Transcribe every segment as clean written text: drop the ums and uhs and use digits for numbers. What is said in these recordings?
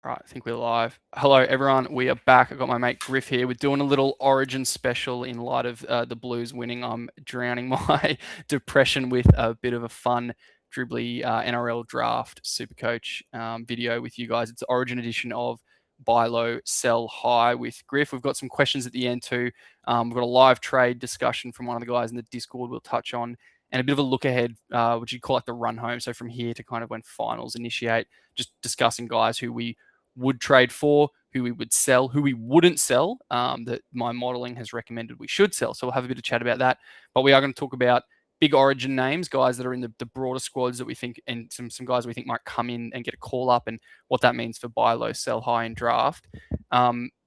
Right, I think we're live. Hello, everyone. We are back. I've got my mate Griff here. We're doing a little Origin special in light of the Blues winning. I'm drowning my depression with a bit of a fun, dribbly NRL draft Supercoach video with you guys. It's the Origin edition of Buy Low, Sell High with Griff. We've got some questions at the end too. We've got a live trade discussion from one of the guys in the Discord we'll touch on, and a bit of a look ahead, which you call like the run home. So from here to kind of when finals initiate, just discussing guys who we would trade for, who we would sell, who we wouldn't sell, that my modeling has recommended we should sell. So we'll have a bit of chat about that. But we are going to talk about big Origin names, guys that are in the broader squads that we think, and some guys we think might come in and get a call up, and what that means for buy low, sell high in draft.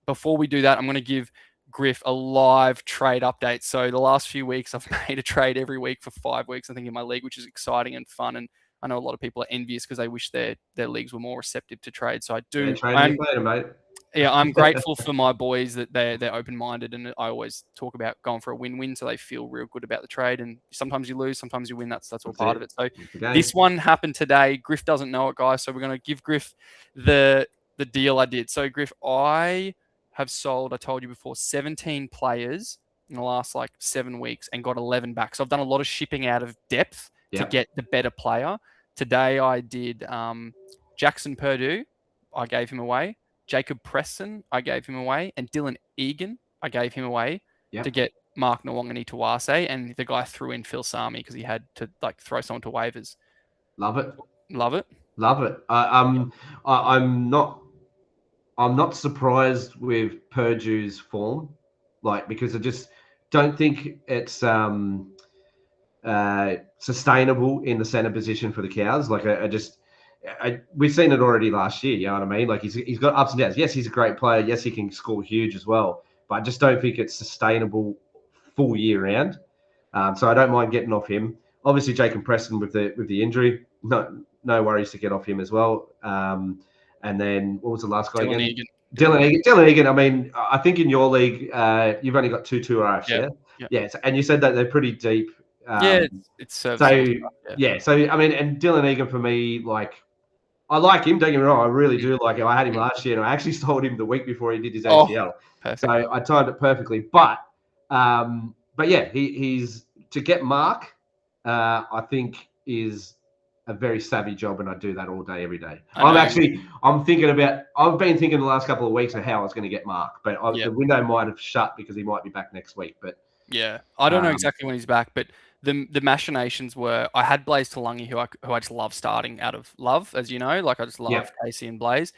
Before we do that, I'm going to give Griff a live trade update. So the last few weeks, I've made a trade every week for 5 weeks, I think, in my league, which is exciting and fun. And I know a lot of people are envious because they wish their leagues were more receptive to trade. So I do. Yeah, I'm grateful for my boys that they're open-minded, and I always talk about going for a win-win, so they feel real good about the trade. And sometimes you lose, sometimes you win. That's all part of it. So this one happened today. Griff doesn't know it, guys. So we're going to give Griff the deal I did. So Griff, I have sold, I told you before, 17 players in the last 7 weeks and got 11 back. So I've done a lot of shipping out of depth to get the better player. Today I did Jackson Purdue. I gave him away. Jacob Preston, I gave him away. And Dylan Egan, I gave him away to get Mark Nwangani Tuwase. And the guy threw in Phil Sami because he had to throw someone to waivers. Love it. Love it. Love it. I'm not surprised with Purdue's form, because I just don't think it's sustainable in the center position for the Cows. We've seen it already last year. You know what I mean? He's got ups and downs. Yes, he's a great player. Yes, he can score huge as well. But I just don't think it's sustainable full year round. So I don't mind getting off him. Obviously, Jacob Preston with the injury, no worries to get off him as well. And then what was the last guy Dylan again? Egan. Dylan Egan. I mean, I think in your league, you've only got two RFs, yeah. And you said that they're pretty deep. It's so I mean, and Dylan Egan for me, I like him. Don't get me wrong, I really do like him. I had him last year, and I actually sold him the week before he did his ACL. So I timed it perfectly. But yeah, he's to get Mark. I think is a very savvy job, and I do that all day, every day. I've been thinking the last couple of weeks of how I was going to get Mark, but the window might have shut because he might be back next week. But yeah, I don't know exactly when he's back, but the machinations were I had Blaze Talangi, who I just love starting out of love, as you know. I just love Casey and Blaze.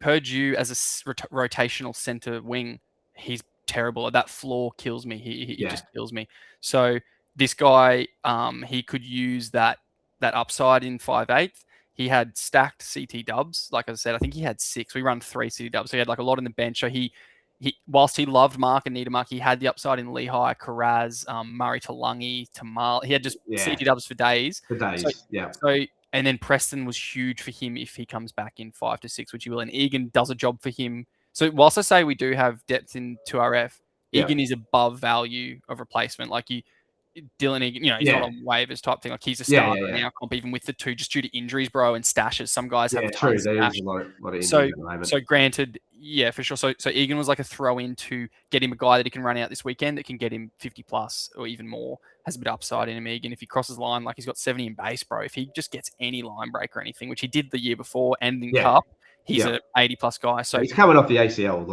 Purdue as a rotational center wing, he's terrible. That floor kills me. He just kills me. So this guy, he could use that upside in 5/8. He had stacked CT dubs. Like I said, I think he had 6. We run 3 CT dubs. So he had a lot in the bench. So he whilst he loved Mark and needed Mark, he had the upside in Lehigh, Karaz, Murray Talangi, Tamal. He had just CT dubs for days. So and then Preston was huge for him if he comes back in 5 to 6, which he will. And Egan does a job for him. So whilst I say we do have depth in 2RF, Egan is above value of replacement. Dylan Egan, he's not on waivers type thing. He's a starter in our comp, even with the 2, just due to injuries, bro, and stashes. Some guys have tons of stash. A lot of injuries so, at the moment. So granted, yeah, for sure. So Egan was a throw in to get him a guy that he can run out this weekend that can get him 50 plus or even more. Has a bit of upside in him, Egan. If he crosses the line, he's got 70 in base, bro. If he just gets any line break or anything, which he did the year before and in Cup, he's an 80 plus guy. So he's coming off the ACL,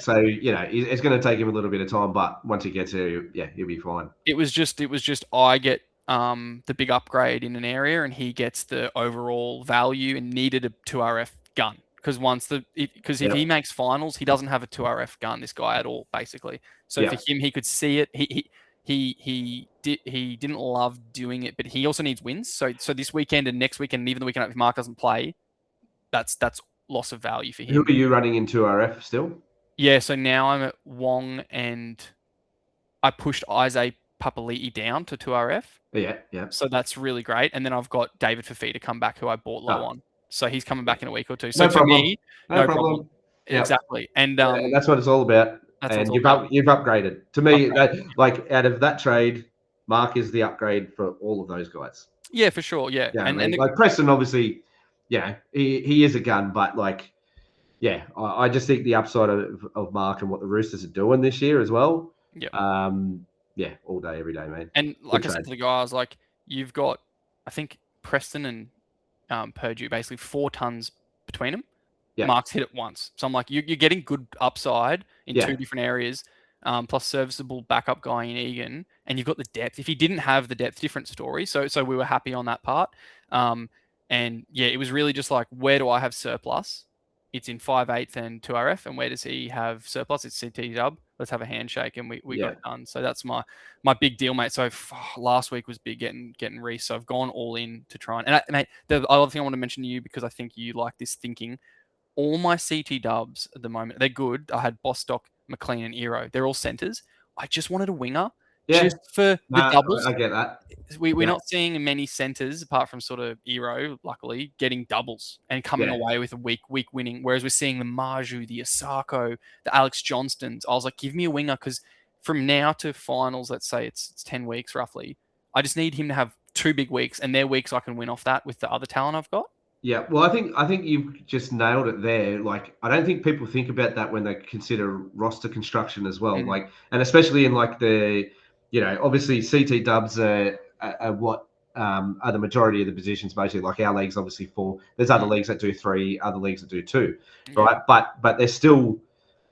so it's going to take him a little bit of time, but once he gets here, he'll be fine. It was just I get the big upgrade in an area, and he gets the overall value, and needed a 2RF gun because if he makes finals, he doesn't have a 2RF gun. This guy at all, basically. So for him, he could see it. He didn't love doing it, but he also needs wins. So this weekend and next weekend, and even the weekend if Mark doesn't play, that's loss of value for him. Who are you running in 2RF still? Yeah, so now I'm at Wong, and I pushed Isaiah Papali'i down to 2RF. Yeah. So that's really great. And then I've got David Fafita come back, who I bought low on. So he's coming back in a week or two. So for me, no problem. Yep. Exactly. And that's what it's all about. And you've upgraded. To me, out of that trade, Mark is the upgrade for all of those guys. Yeah, for sure. Yeah. And Preston, obviously, he is a gun, but yeah, I just think the upside of Mark and what the Roosters are doing this year as well. Yep. Yeah, all day, every day, man. And Good like I said trade. to the guys, like you've got, I think Preston and Purdue basically 4 tons between them. Yeah, Mark's hit it once. So I'm like, you're getting good upside in yeah, 2 different areas, plus serviceable backup guy in Egan, and you've got the depth. If he didn't have the depth, different story. So we were happy on that part. Um, and yeah, it was really just like, where do I have surplus? It's in 5/8 and 2RF, and where does he have surplus? It's CT dub. Let's have a handshake, and we got yeah, it done. So that's my big deal, mate. So last week was big getting Reece. So I've gone all in to try and mate, the other thing I want to mention to you, because I think you like this thinking, all my CT dubs at the moment, they're good. I had Bostock, McLean, and Eero. They're all centers. I just wanted a winger yeah. just for the No, doubles. I get that. We're Yeah, not seeing many centers apart from sort of Eero, luckily, getting doubles and coming yeah, away with a week winning. Whereas we're seeing the Marju, the Asako, the Alex Johnstons. I was like, give me a winger, because from now to finals, let's say it's 10 weeks roughly, I just need him to have 2 big weeks, and they're weeks I can win off that with the other talent I've got. yeah. Well, I think you've just nailed it there. Like, I don't think people think about that when they consider roster construction as well. Mm, Like, and especially in like obviously CT dubs are what are the majority of the positions. Mostly, like our league's obviously 4. There's other mm, leagues that do 3, other leagues that do 2, yeah, right? But they're still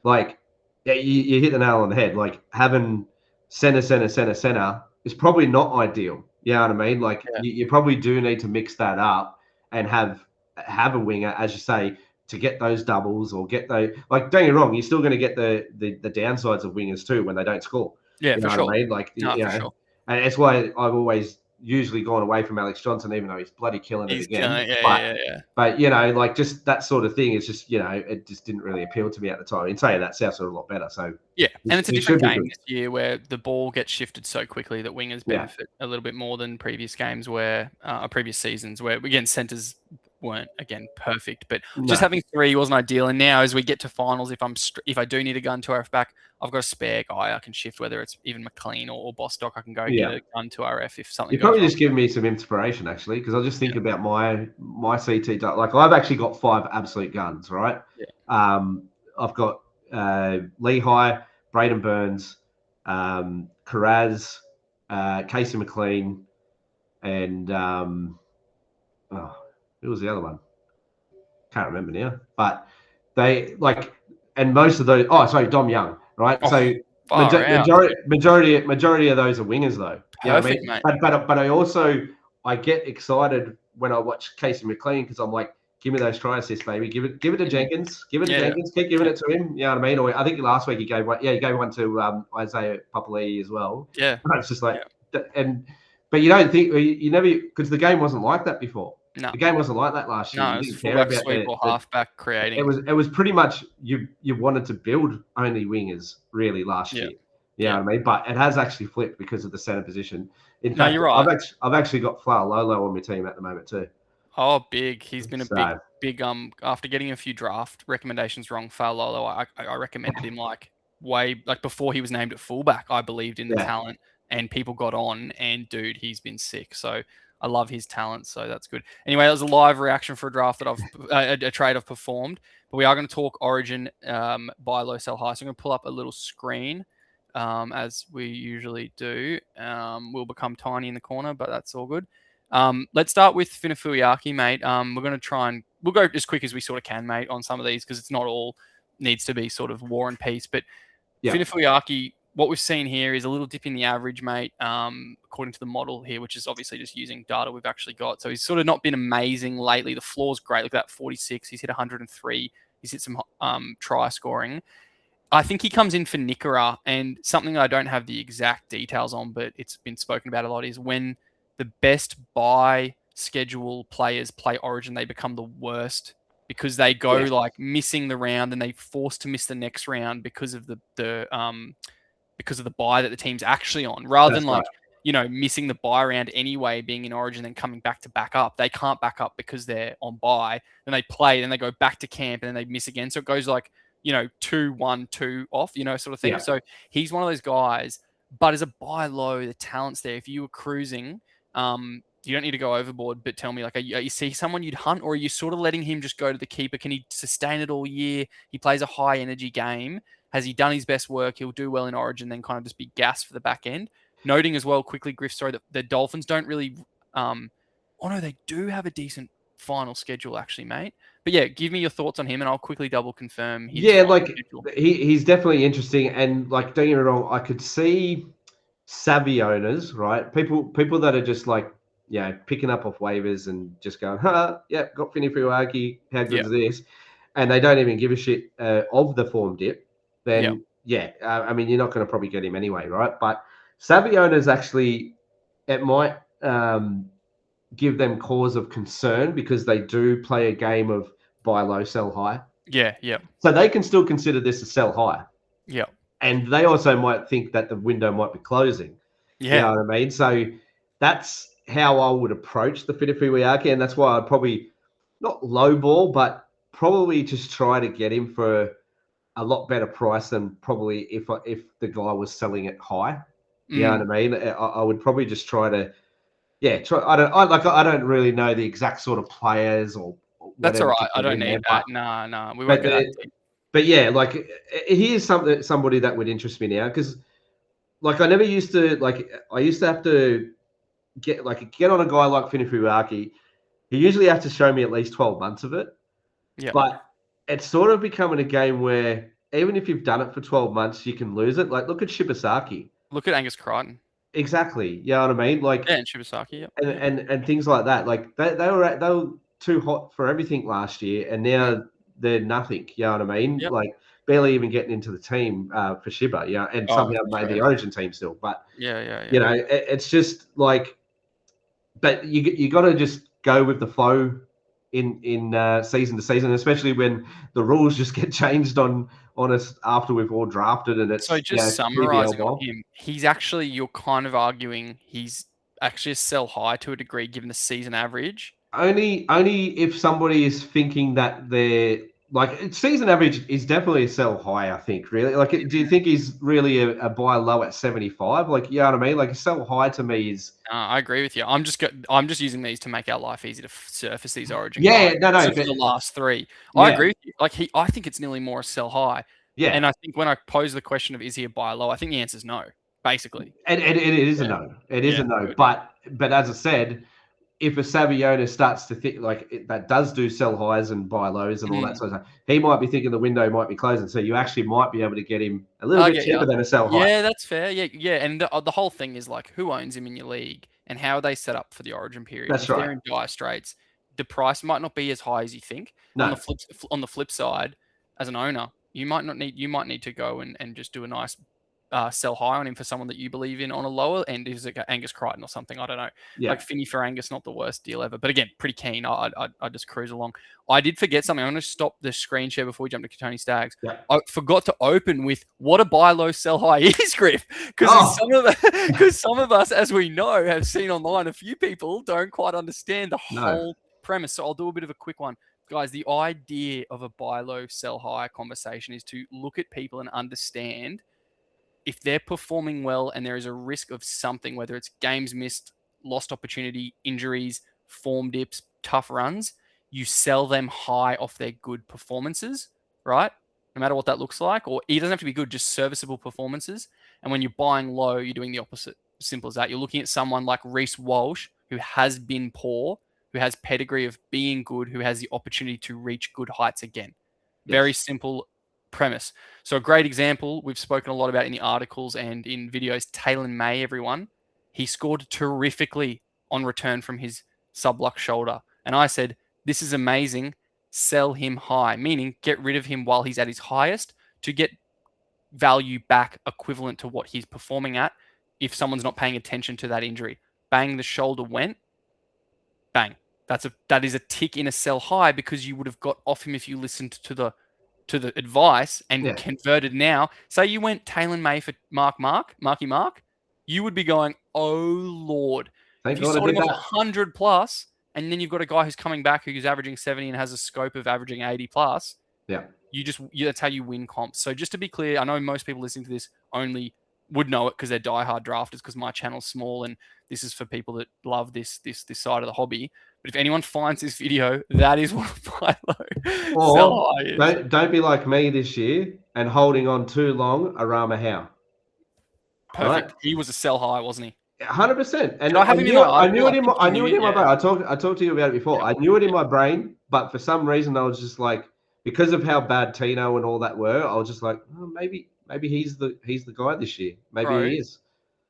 like, yeah, you hit the nail on the head. Like having center is probably not ideal. You know what I mean? Like yeah, you probably do need to mix that up and have a winger, as you say, to get those doubles or get those. Like, don't get me wrong, you're still going to get the downsides of wingers too when they don't score. yeah, You for know what sure. I mean? Like, No, for and sure. it's why I've always usually gone away from Alex Johnson, even though he's bloody killing it He's killing again. it. Yeah, But yeah, yeah. but like just that sort of thing is just it just didn't really appeal to me at the time. In saying that, Souths are a lot better, so Yeah, and it's a he different should be game good. this year where the ball gets shifted so quickly that wingers Yeah, benefit a little bit more than previous games where, previous seasons where, again, centers weren't, again, perfect. But just no, having 3 wasn't ideal. And now, as we get to finals, if I do need a gun to RF back, I've got a spare guy I can shift, whether it's even McLean or Bostock. I can go get yeah. a gun to RF if something You're goes probably wrong. just giving me some inspiration actually, because I just Yeah, think about my CT. Like I've actually got 5 absolute guns, right? yeah, I've got Lehigh, Braden Burns, Carraz, Casey McLean, and oh, who was the other one? Can't remember now. But they like, and most of those. Oh, sorry, Dom Young, right? oh, So far out. majority of those are wingers, though. You know what I Perfect, mean? mate. But I get excited when I watch Casey McLean because I'm like, give me those try assists, baby. Give it to Mhm. Jenkins. Give it to Yeah, Jenkins. Keep giving yeah, it to him. You know what I mean? Or I think last week he gave one. Yeah, he gave one to Isaiah Papali'i as well. yeah, And it's just like, yeah. and but you don't think you never, because the game wasn't like that before. No, The game wasn't like that last year. no, You it was didn't care fullback about sweep or the halfback creating. it was pretty much you wanted to build only wingers really last Yeah, year. You know yeah. what I mean? But it has actually flipped because of the center position. In No, fact, you're right. I've actually got Flower Lolo on my team at the moment too. Oh, big. He's been a So big. After getting a few draft recommendations wrong, Failolo, I recommended him like way like before he was named at fullback. I believed in the yeah, talent, and people got on. And dude, he's been sick. So I love his talent. So that's good. Anyway, that was a live reaction for a draft that a trade I've performed. But we are going to talk Origin, buy low, sell high. So I'm going to pull up a little screen. As we usually do, we'll become tiny in the corner, but that's all good. Let's start with Finafuyaki, mate. We're going to try and we'll go as quick as we sort of can, mate, on some of these because it's not all needs to be sort of war and peace. But yeah, Finafuyaki, what we've seen here is a little dip in the average, mate, according to the model here, which is obviously just using data we've actually got. So he's sort of not been amazing lately. The floor's great. Look at that 46. He's hit 103. He's hit some try scoring. I think he comes in for Nickera, and something I don't have the exact details on, but it's been spoken about a lot, is when the best buy schedule players play Origin, they become the worst because they go yeah. like missing the round and they forced to miss the next round because of because of the buy that the team's actually on, rather than That's right. like missing the buy round anyway, being in Origin and coming back to back up. They can't back up because they're on buy. Then they play, then they go back to camp, and then they miss again. So it goes like 2-1-2 off, sort of thing. Yeah, So he's one of those guys, but as a buy low, the talent's there. If you were cruising, you don't need to go overboard, but tell me, like, are you see someone you'd hunt, or are you sort of letting him just go to the keeper? Can he sustain it all year? He plays a high energy game. Has he done his best work? He'll do well in Origin, then kind of just be gas for the back end. Noting as well, quickly, Griff, sorry, that the Dolphins don't really. Oh no, they do have a decent final schedule, actually, mate. But yeah, give me your thoughts on him, and I'll quickly double confirm his Yeah, final like schedule. he's definitely interesting, and like don't get me wrong, I could see savvy owners, right? People that are just like, picking up off waivers and just going, yeah, got Finney Fuaki, how good Yeah, is this? And they don't even give a shit of the form dip. yeah, Then I mean, you're not going to probably get him anyway, right? But savvy owners actually, it might give them cause of concern because they do play a game of buy low, sell high. yeah, yeah, So they can still consider this a sell high. yeah, And they also might think that the window might be closing. You yeah. know what I mean? So that's how I would approach the Fitifuiaki, and that's why I'd probably not lowball, but probably just try to get him for a lot better price than probably if the guy was selling it high. You know what I mean? I would probably just try to, try. I don't really know the exact sort of players or That's all whatever to right. I put don't in there, need that. Nah. We won't but go that the, deep. but yeah, like he is somebody that would interest me now because like I never used to like I used to have to get on a guy like Finifuaki. He usually has to show me at least 12 months of it. Yeah. But it's sort of becoming a game where even if you've done it for 12 months, you can lose it. Like look at Shibasaki. Look at Angus Crichton. Exactly. You know what I mean? Like Yeah, and Shibasaki. Yep. and Yep. and things like that. Like they were too hot for everything last year, and now they're nothing. You know what I mean? Yep. Like barely even getting into the team for Shiba. Yeah, and Oh, somehow made the trash. Origin team still. But Yeah. it's just like, but you got to just go with the flow in season to season, especially when the rules just get changed on us after we've all drafted, and So it's just BBL summarizing on ball. him, he's actually, you're kind of arguing he's actually a sell high to a degree given the season average. Only if somebody is thinking that they're like season average is definitely a sell high. I think really. Like, do you think he's really a buy low at 75? Like, you know what I mean? Like, a sell high to me is I agree with you. I'm just using these to make our life easy to surface these Origin yeah, guys. no, So but for the last three, I yeah, agree with you. Like I think it's nearly more a sell high. yeah, And I think when I pose the question of is he a buy low, I think the answer is no. Basically, and it is a yeah, no. It is yeah, a no. good. But as I said, if a savvy owner starts to think like that does do sell highs and buy lows and all that sort of stuff, he might be thinking the window might be closing. So you actually might be able to get him a little I bit get you. cheaper than a sell high. Yeah, that's fair. Yeah. And the whole thing is like, who owns him in your league and how are they set up for the Origin period? And That's if they're right. in dire straits, the price might not be as high as you think. No. On the flip side, as an owner, you might need to go and just do a nice sell high on him for someone that you believe in on a lower end. Is like Angus Crichton or something? I don't know. Yeah. Like Finney for Angus, not the worst deal ever. But again, pretty keen. I just cruise along. I did forget something. I'm going to stop the screen share before we jump to Kotoni Staggs. Yeah. I forgot to open with what a buy low, sell high is, Griff. Because some of us, as we know, have seen online, a few people don't quite understand the whole premise. So I'll do a bit of a quick one. Guys, the idea of a buy low, sell high conversation is to look at people and understand if they're performing well and there is a risk of something, whether it's games missed, lost opportunity, injuries, form dips, tough runs, you sell them high off their good performances, right? No matter what that looks like, or it doesn't have to be good, just serviceable performances. And when you're buying low, you're doing the opposite. Simple as that. You're looking at someone like Reece Walsh, who has been poor, who has pedigree of being good, who has the opportunity to reach good heights again. Very simple premise. So a great example, we've spoken a lot about in the articles and in videos, Taylor May, everyone. He scored terrifically on return from his subluck shoulder. And I said, this is amazing. Sell him high, meaning get rid of him while he's at his highest to get value back equivalent to what he's performing at if someone's not paying attention to that injury. Bang, the shoulder went. Bang. That is a tick in a sell high because you would have got off him if you listened to the advice and converted now. Say you went Taylor May for Marky Mark, you would be going, oh Lord. Thank if you God sold I him did off that. 100 plus, and then you've got a guy who's coming back who's averaging 70 and has a scope of averaging 80 plus, Yeah. that's how you win comps. So just to be clear, I know most people listening to this only would know it because they're diehard drafters, because my channel's small and this is for people that love this side of the hobby. But if anyone finds this video, that is what a low sell Or high is. don't be like me this year and holding on too long around Howe. Perfect. Right? He was a sell high, wasn't he? 100%. And Did I have him in my I article? knew it in think my, I you knew it knew, in my yeah. brain. I talked to you about it before. Yeah. I knew it in my brain, but for some reason I was just like, because of how bad Tino and all that were, I was just like, oh, maybe he's the guy this year. Maybe Bro, he is.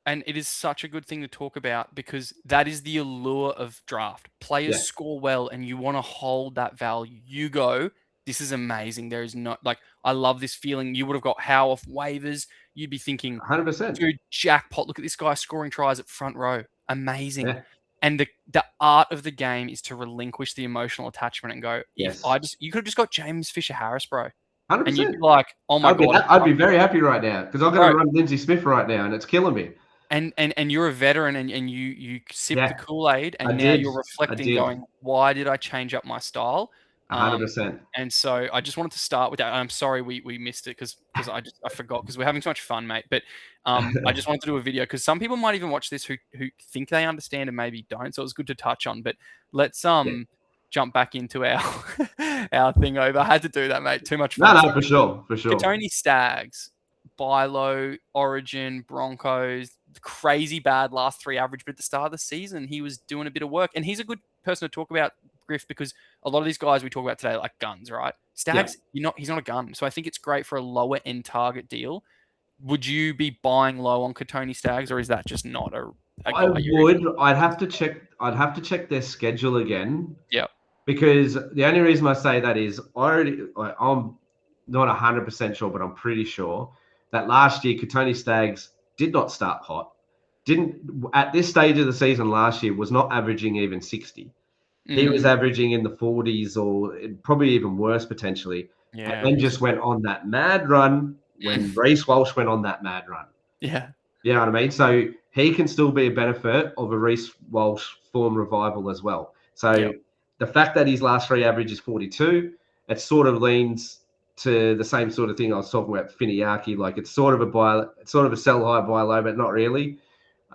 and it is such a good thing to talk about because that is the allure of draft. Players Yeah. score well and you want to hold that value. You go, this is amazing. There is not, like, I love this feeling. You would have got Howe off waivers. You'd be thinking, 100%. dude, jackpot. Look at this guy scoring tries at front row. Amazing. Yeah. And the art of the game is to relinquish the emotional attachment and go, Yes. you could have just got James Fisher-Harris, bro. 100%. And you'd be like, oh my God. I'd be very happy right now because I've got Bro. to run Lindsay Smith right now and it's killing me. And you're a veteran and you sip the Kool-Aid and you're reflecting going, why did I change up my style? 100%. And so I just wanted to start with that. I'm sorry we missed it because I forgot because we're having so much fun, mate. But I just wanted to do a video because some people might even watch this who think they understand and maybe don't. So it was good to touch on. But let's jump back into our thing over. I had to do that, mate. Too much fun. No, for sure. Kotoni Staggs, buy low, Origin, Broncos, crazy bad last 3 average, but at the start of the season, he was doing a bit of work. And he's a good person to talk about, Griff, because a lot of these guys we talk about today are like guns, right? Staggs, he's not a gun. So I think it's great for a lower end target deal. Would you be buying low on Kotoni Staggs, or is that just not a I would. I'd have to check their schedule again. Yeah. Because the only reason I say that is I'm not 100% sure, but I'm pretty sure that last year Kotoni Staggs did not start hot. Didn't at this stage of the season last year was not averaging even 60. He was averaging in the 40s or probably even worse potentially. Yeah. And then just went on that mad run when Reece Walsh went on that mad run. Yeah. You know what I mean? So he can still be a benefit of a Reece Walsh form revival as well. So the fact that his last 3 average is 42, it sort of leans to the same sort of thing I was talking about Finiaki. Like it's sort of a sell high, buy low, but not really.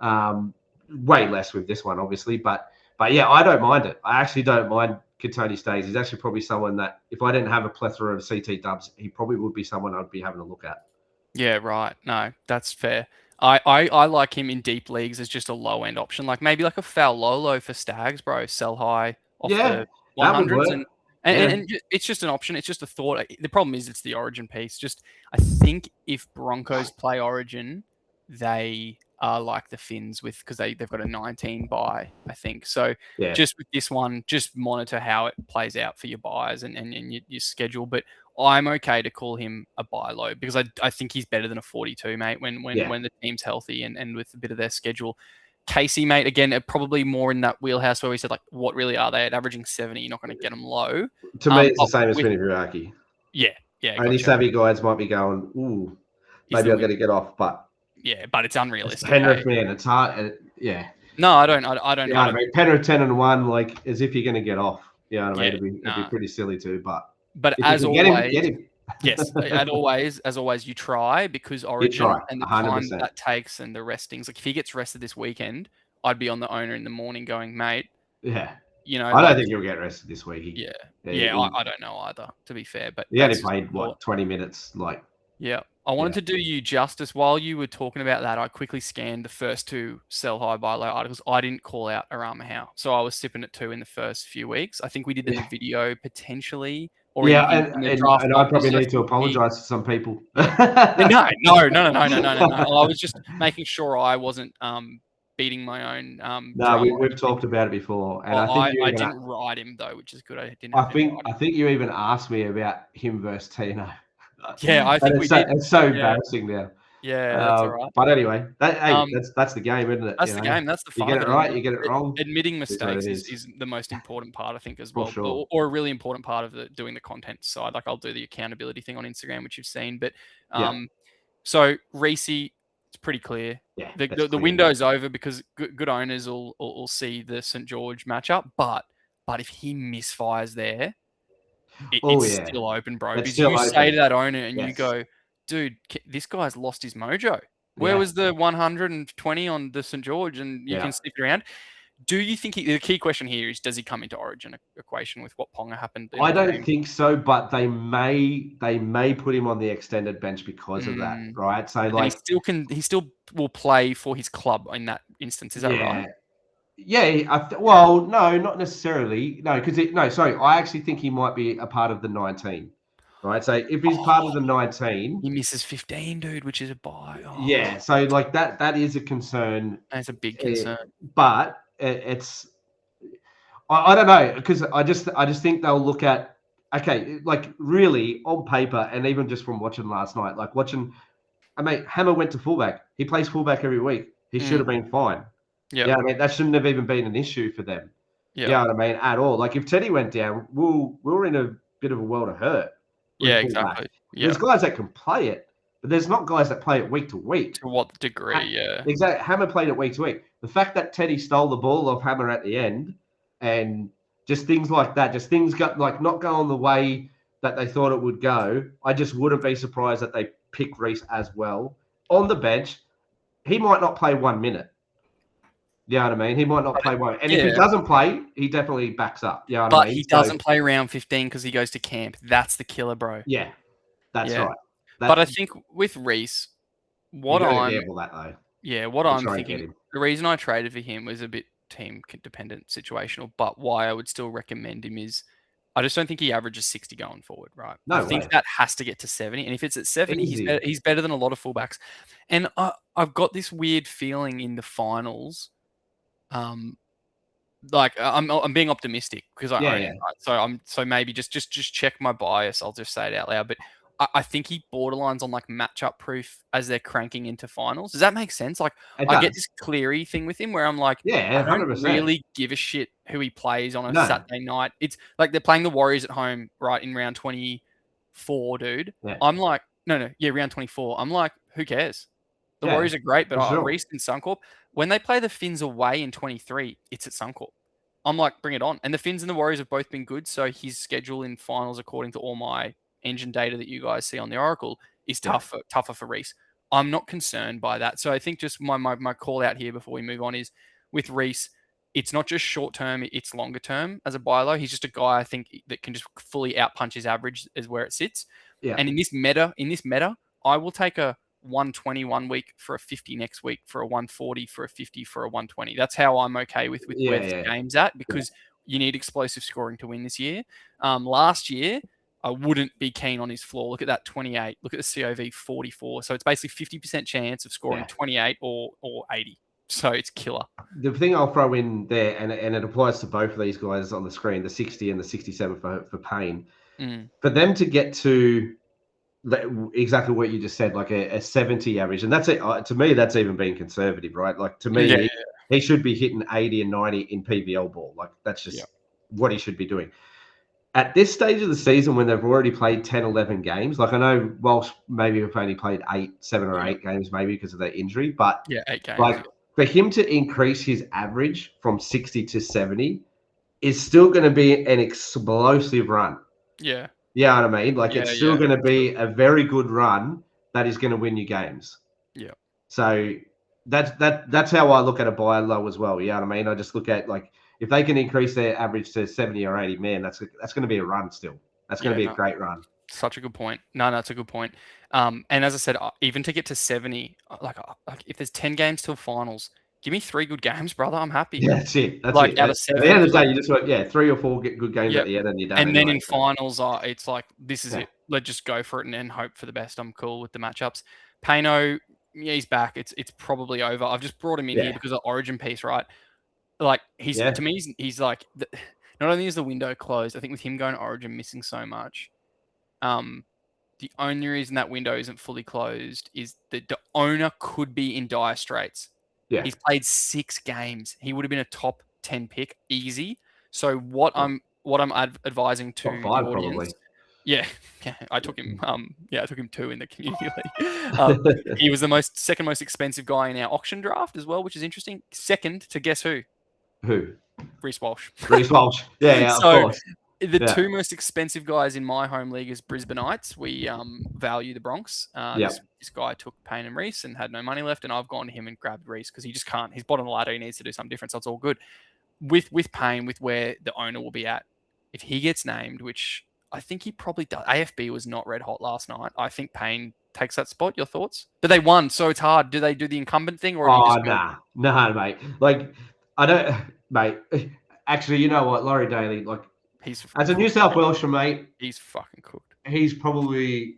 Way less with this one, obviously. But yeah, I don't mind it. I actually don't mind Kotoni Staggs. He's actually probably someone that if I didn't have a plethora of CT dubs, he probably would be someone I'd be having a look at. Yeah, right. No, that's fair. I like him in deep leagues as just a low end option, like maybe like a Faulolo for Staggs, bro. Sell high off the 100s, and it's just an option. It's just a thought. The problem is it's the Origin piece. Just I think if Broncos play Origin, they are like the Finns because they've got a 19 buy, I think. So just with this one, just monitor how it plays out for your buyers and your schedule. But I'm okay to call him a buy low because I think he's better than a 42, mate, when the team's healthy and with a bit of their schedule. Casey, mate, again, probably more in that wheelhouse where we said, like, what really are they at averaging 70? You're not going to get them low. To me, it's the same as Finiaki. Yeah. Only savvy guys might be going, ooh, maybe I've got to get off, but but it's unrealistic. It's Penrith, man. It's hard. No, I don't. You know what I mean? Penrith 10-1, like as if you're going to get off. You know what I mean? It'd be pretty silly too. But as always, get him. Yes, as always, you try because Origin and the 100%. Time that takes and the restings. Like if he gets rested this weekend, I'd be on the owner in the morning going, mate. Yeah. You know, I don't think he'll get rested this week. I don't know either. To be fair, but he only played 20 minutes. Like. Yeah. I wanted to do you justice. While you were talking about that, I quickly scanned the first 2 sell high, buy low articles. I didn't call out Arama Howe. So I was sipping at 2 in the first few weeks. I think we did the video potentially. Or and I probably need to apologize to some people. No. I was just making sure I wasn't beating my own. No, we've talked about it before. And I didn't ride him, though, which is good. I think you even asked me about him versus Tino. Yeah, I think it's so embarrassing now. Yeah, that's all right. But anyway, that's the game, isn't it? That's the game. That's the fun. You get it right, you get it wrong. Admitting mistakes is the most important part, I think, as well. Sure. Or a really important part of doing the content side. Like I'll do the accountability thing on Instagram, which you've seen. But so Reece, it's pretty clear. Yeah, the window's over because good owners will see the St. George matchup. But if he misfires there, it's still open, bro. Because you say to that owner and you go, dude, this guy's lost his mojo. Where was the 120 on the St. George? And you can sniff around. Do you think the key question here is, does he come into Origin equation with what Ponga happened in I the don't game? think so, but they may put him on the extended bench because of that, right? So like he still will play for his club in that instance. Is that right? Yeah. Well, no, not necessarily. No, sorry. I actually think he might be a part of the 19, right? So if he's part of the 19, he misses 15, dude, which is a buy. yeah. So like that is a concern. That's a big concern. But it's I don't know, because I just think they'll look at, okay, like really on paper, and even just from watching last night, like watching, I mean, Hammer went to fullback. He plays fullback every week. He should have been fine. Yeah, I mean, that shouldn't have even been an issue for them. yeah. You know what I mean? At all. Like if Teddy went down, we're in a bit of a world of hurt. Yeah, exactly. Yeah. There's guys that can play it, but there's not guys that play it week to week. To what degree? Yeah. Exactly. Hammer played it week to week. The fact that Teddy stole the ball off Hammer at the end, and just things like that, just things got like not going the way that they thought it would go. I just wouldn't be surprised that they pick Reece as well on the bench. He might not play 1 minute. You know what I mean? He might not play one. And if he doesn't play, he definitely backs up. You know what I mean? But he doesn't play round 15 because he goes to camp. That's the killer, bro. Yeah, that's right. But I think with Reece, what I'm gamble that though. Yeah, what I'm thinking, the reason I traded for him was a bit team dependent, situational. But why I would still recommend him is, I just don't think he averages 60 going forward, right? I think that has to get to 70, and if it's at 70, he's better than a lot of fullbacks. And I've got this weird feeling in the finals. Like I'm being optimistic because I own him, right? So maybe just check my bias. I'll just say it out loud, but I think he borderlines on like matchup proof as they're cranking into finals. Does that make sense? Like I get this Cleary thing with him where I'm like, I don't 100%. Really give a shit who he plays on a Saturday night. It's like they're playing the Warriors at home, right, in round 24, dude. Yeah. I'm like, round 24. I'm like, who cares? The Warriors are great, but Reece and Suncorp, when they play the Finns away in 23, it's at Suncorp. I'm like, bring it on. And the Finns and the Warriors have both been good, so his schedule in finals, according to all my engine data that you guys see on the Oracle, is tougher for Reece. I'm not concerned by that. So I think just my call out here before we move on is, with Reece, it's not just short term, it's longer term as a buy low. He's just a guy I think that can just fully outpunch his average as where it sits. Yeah. And in this meta, I will take a 120 1 week for a 50 next week, for a 140 for a 50 for a 120. That's how I'm okay with where the game's at, because you need explosive scoring to win this year. Last year, I wouldn't be keen on his floor. Look at that 28. Look at the COV 44. So it's basically 50% chance of scoring 28 or 80. So it's killer. The thing I'll throw in there, and it applies to both of these guys on the screen, the 60 and the 67 for Payne. For them to get to exactly what you just said, like a 70 average, and that's it. To me, that's even being conservative, right? Like to me, he should be hitting 80 and 90 in PVL ball. Like that's just what he should be doing. At this stage of the season, when they've already played 10, 11 games, like I know Walsh maybe have only played 7 or 8 games, maybe because of their injury, but 8 games. Like for him to increase his average from 60 to 70 is still going to be an explosive run. Yeah. Yeah, you know what I mean? Like it's still going to be a very good run that is going to win you games. Yeah. So that's how I look at a buy low as well. You know what I mean? I just look at like if they can increase their average to 70 or 80, man, that's going to be a run still. That's going to be a great run. Such a good point. No, that's a good point. And as I said, even to get to 70, like if there's 10 games till finals, give me 3 good games, brother. I'm happy. Yeah, that's it. That's like it. Out of 7, at the end of the day, you just want 3 or 4 good games at the end, and you're done. And then in finals, it's like this is it. Let's just go for it and hope for the best. I'm cool with the matchups. Payno, he's back. It's probably over. I've just brought him in here because of the Origin piece, right? Like to me, he's like not only is the window closed, I think with him going to Origin, missing so much. The only reason that window isn't fully closed is that the owner could be in dire straits. Yeah. He's played 6 games. He would have been a top 10 pick, easy. So what I'm advising to the audience. Probably. Yeah, I took him. I took him 2 in the community league. He was the second most expensive guy in our auction draft as well, which is interesting. Second to guess who? Who? Reece Walsh. Reece Walsh. Yeah, of course. The two most expensive guys in my home league is Brisbaneites. We value the Bronx. This guy took Payne and Reece and had no money left, and I've gone to him and grabbed Reece because he just can't. He's bottom of the ladder. He needs to do something different, so it's all good. With Payne, with where the owner will be at, if he gets named, which I think he probably does. AFB was not red hot last night. I think Payne takes that spot. Your thoughts? But they won, so it's hard. Do they do the incumbent thing, or nah, mate. Like I don't, mate. Actually, you know what, Laurie Daly, like as a New South Welsher, mate, he's fucking cooked. He's probably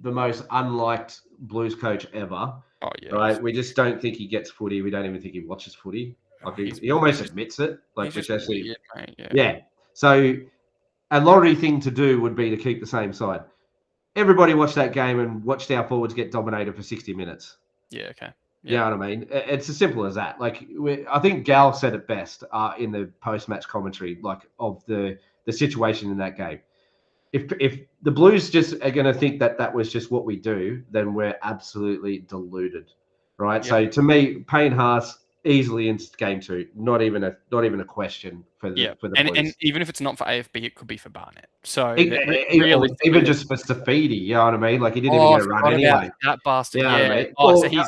the most unliked Blues coach ever. Oh yeah, right. We just don't think he gets footy. We don't even think he watches footy. Like he almost admits it. Like which actually, weird, mate, yeah. So a Laurie thing to do would be to keep the same side. Everybody watched that game and watched our forwards get dominated for 60 minutes. Yeah, okay. Yeah. You know what I mean? It's as simple as that. Like I think Gal said it best in the post-match commentary, like of the situation in that game. If the Blues just are going to think that was just what we do, then we're absolutely deluded, right? Yep. So to me, Payne Haas easily in game 2, not even a question for the Blues. And even if it's not for AFB, it could be for Barnett. So even just for Stafidi, you know what I mean? Like he didn't even get a run anyway. That bastard, you know what I mean? Oh, so he's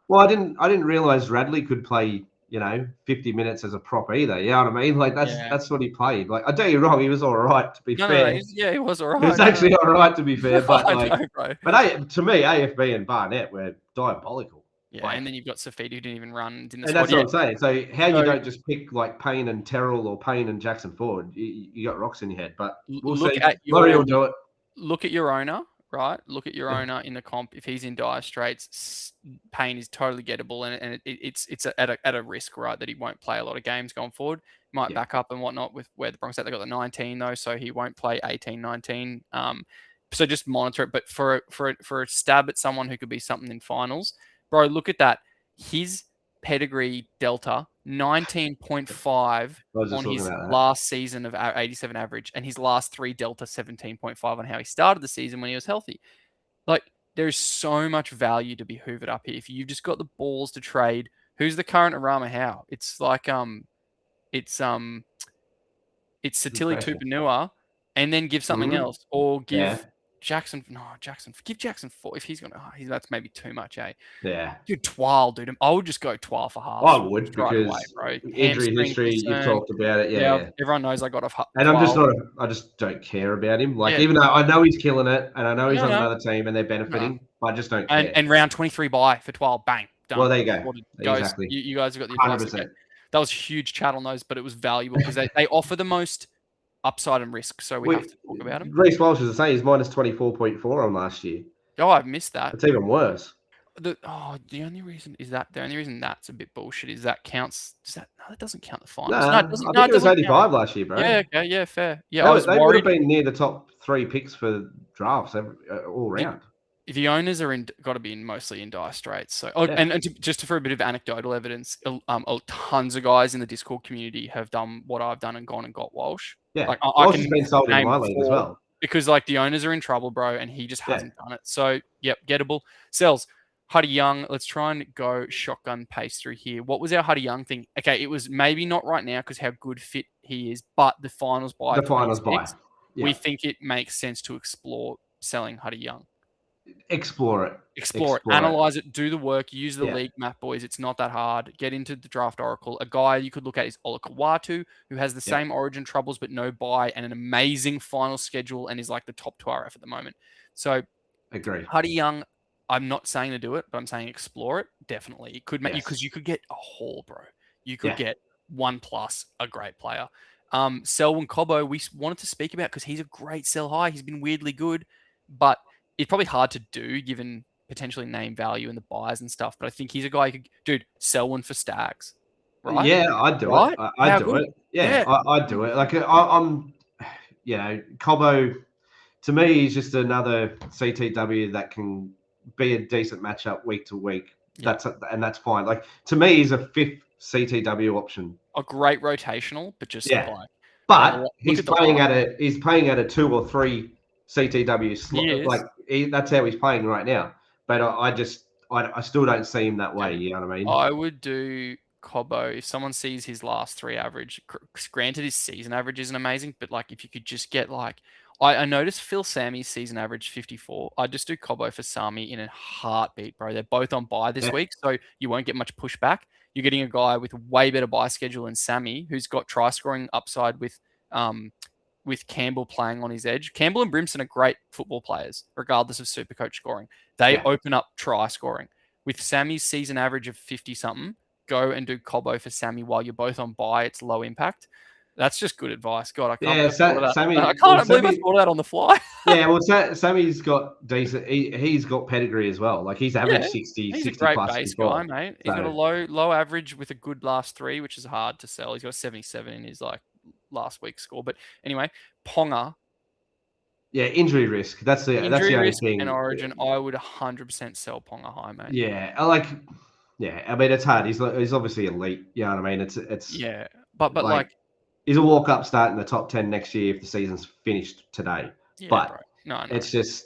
Well, I didn't realize Radley could play, 50 minutes as a prop either. You know what I mean? Like that's what he played. Like I tell you wrong, he was all right to be fair. He was all right. He was actually all right to be fair, but to me, AFB and Barnett were diabolical. Yeah, and then you've got Safidi who didn't even run. That's what I'm saying. So you don't just pick like Payne and Terrell or Payne and Jackson Ford? You got rocks in your head, but we'll see. Laurie will do it. Look at your owner. Right, look at your owner in the comp. If he's in dire straits, Payne is totally gettable, and it's at a risk, right, that he won't play a lot of games going forward. Might back up and whatnot with where the Bronx at. They got the 19 though, so he won't play 18, 19. So just monitor it. But for a stab at someone who could be something in finals, bro, look at that. His pedigree delta 19.5 on his last season of 87 average, and his last 3 delta 17.5 on how he started the season when he was healthy. Like there's so much value to be hoovered up here if you've just got the balls to trade. Who's the current Arama Howe? It's like it's Satili Tupanua, and then give something else, or give Jackson. No, Jackson. Give Jackson 4 if he's gonna. That's maybe too much, eh? Yeah. Dude, Twal, dude. I would just go Twal for half. I would because away, bro. Injury history. You've talked about it. Yeah. Everyone knows I got a. And I'm just not. I just don't care about him. Like even though I know he's killing it, and I know he's on another team and they're benefiting, I just don't care. And round 23 bye for Twal, bang, done. Well, there you go. Exactly. You guys have got the advice. Okay. That was huge chat on those, but it was valuable because they offer the most upside and risk, so we have to talk about him. Reece Walsh is the same. He's minus 24.4 on last year. Oh, I've missed that. It's even worse. The only reason that's a bit bullshit is that counts. No, that doesn't count the finals. I think it was 85 last year, bro. Yeah, okay, yeah, fair. Yeah, they would have been near the top 3 picks for drafts all round. The owners are got to be mostly in dire straits. So, and just for a bit of anecdotal evidence, tons of guys in the Discord community have done what I've done and gone and got Walsh. Yeah, like, Walsh has been sold in my league as well. Because like the owners are in trouble, bro, and he just hasn't done it. So, yep, gettable. Sells. Huddy Young, let's try and go shotgun pace through here. What was our Huddy Young thing? Okay, it was maybe not right now because how good fit he is, but the finals buy. Yeah. We think it makes sense to explore selling Huddy Young. Explore it. Analyze it. Do the work. Use the league map, boys. It's not that hard. Get into the draft oracle. A guy you could look at is Olakawatu, who has the same origin troubles but no bye and an amazing final schedule and is like the top 2RF at the moment. So, agree. Huddy Young, I'm not saying to do it, but I'm saying explore it. Definitely, it could make because you could get a haul, bro. You could get 1+, a great player. Selwyn Cobbo, we wanted to speak about because he's a great sell high. He's been weirdly good, but it's probably hard to do given potentially name value and the buys and stuff. But I think he's a guy who could, dude, Selwyn for Staggs. Right? Yeah, I'd do it. I'd do it. Yeah, I'd do it. Like I'm, Cobbo, to me, he's just another CTW that can be a decent matchup week to week. That's fine. Like to me, he's a 5th CTW option. A great rotational, but just but he's playing at a 2 or 3 CTW slot. Like that's how he's playing right now. But I still don't see him that way. You know what I mean? I would do Cobbo, if someone sees his last 3 average, granted his season average isn't amazing, but like if you could just get like, I noticed Phil Sammy's season average 54. I'd just do Cobbo for Sammy in a heartbeat, bro. They're both on bye this week, so you won't get much pushback. You're getting a guy with way better bye schedule than Sammy, who's got try scoring upside with Campbell playing on his edge. Campbell and Brimson are great football players, regardless of Supercoach scoring. They open up try scoring. With Sammy's season average of 50 something, go and do Cobbo for Sammy while you're both on bye. It's low impact. That's just good advice. God, I can't believe I thought of that. Sammy. I can't believe I thought of that on the fly. Yeah, well, Sammy's got decent. He's got pedigree as well. Like he's averaged 60, he's 60 a great plus base before. guy, mate. He's got a low average with a good last 3, which is hard to sell. He's got 77 in his like last week's score. But anyway, Ponga. Yeah, injury risk. That's the only risk thing. And Origin, I would 100% sell Ponga high, mate. Yeah, I mean, it's hard. He's obviously elite. You know what I mean? It's yeah, but like he's a walk up start in the top 10 next year if the season's finished today. Yeah, but bro. No. It's just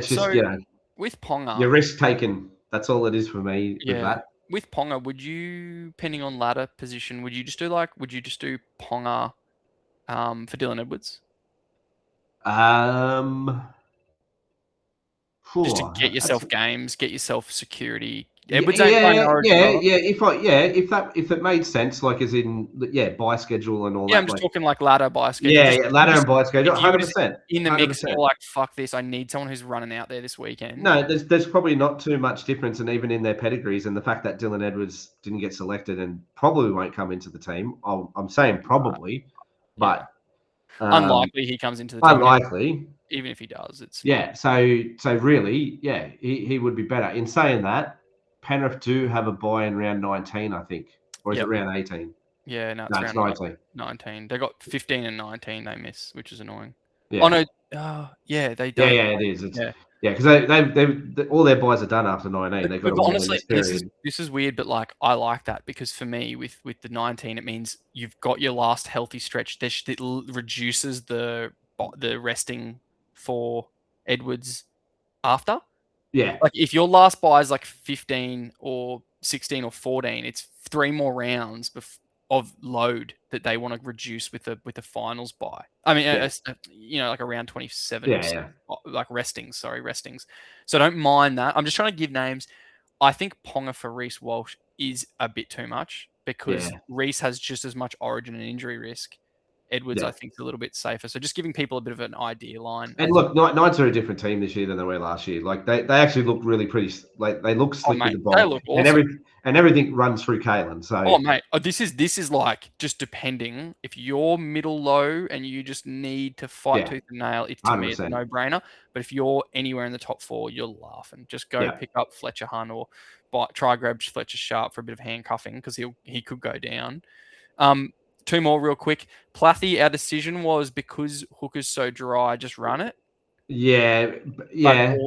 so, you know, with Ponga, your risk taken. That's all it is for me with that. With Ponga, would you, depending on ladder position, would you just do Ponga for Dylan Edwards? Just to get yourself games, get yourself security. Edwards ain't playing Origin. If it made sense, like as in bye schedule and all that. Yeah, I'm just talking like ladder bye schedule. Yeah, ladder and bye schedule, 100%. In the mix, or like fuck this, I need someone who's running out there this weekend. No, there's probably not too much difference, and even in their pedigrees and the fact that Dylan Edwards didn't get selected and probably won't come into the team. I'm saying probably, but unlikely he comes into the team. Unlikely. Even if he does, it's so really, he would be better. In saying that, Penrith do have a bye in round 19, I think, or is it round 18? Yeah, no, it's round 19. They got 15 and 19 they miss, which is annoying. Yeah. Oh no, they don't. Yeah, it is. Because they all their buys are done after 19. They've got but honestly, this is weird, but like I like that because for me, with the 19, it means you've got your last healthy stretch. That reduces the resting for Edwards after. Yeah. Like if your last buy is like 15 or 16 or 14, it's 3 more rounds of load that they want to reduce with the finals buy. I mean, like around 27. Like restings. So I don't mind that. I'm just trying to give names. I think Ponga for Reece Walsh is a bit too much because Reece has just as much origin and injury risk. Edwards, I think, is a little bit safer. So just giving people a bit of an idea line. And look, Knights are a different team this year than they were last year. Like they actually look really pretty. Like they look slick with the ball. They look awesome. And everything runs through Kalen. So this is like just depending if you're middle low and you just need to fight tooth and nail. To me, it's a no-brainer. But if you're anywhere in the top 4, you're laughing. Just go pick up Fletcher Hunt or try grab Fletcher Sharp for a bit of handcuffing because he could go down. 2 more real quick. Plathy, our decision was because Hooker's so dry, just run it. Yeah. But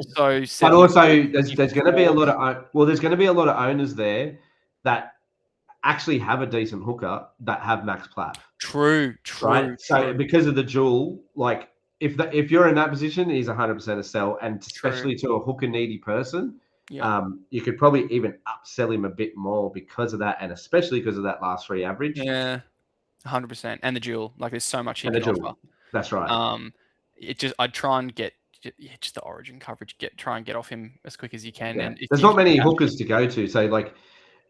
also there's going to be a lot of owners there that actually have a decent hooker that have Max Plath. True. Right? So because of the duel, like if you're in that position, he's 100% a sell, and especially to a hooker needy person. You could probably even upsell him a bit more because of that, and especially because of that last 3 average. Yeah. 100%, and the duel. Like, there's so much he can offer. That's right. I'd try and get just the origin coverage. Try and get off him as quick as you can. Yeah. And there's not many hookers to go to. So like,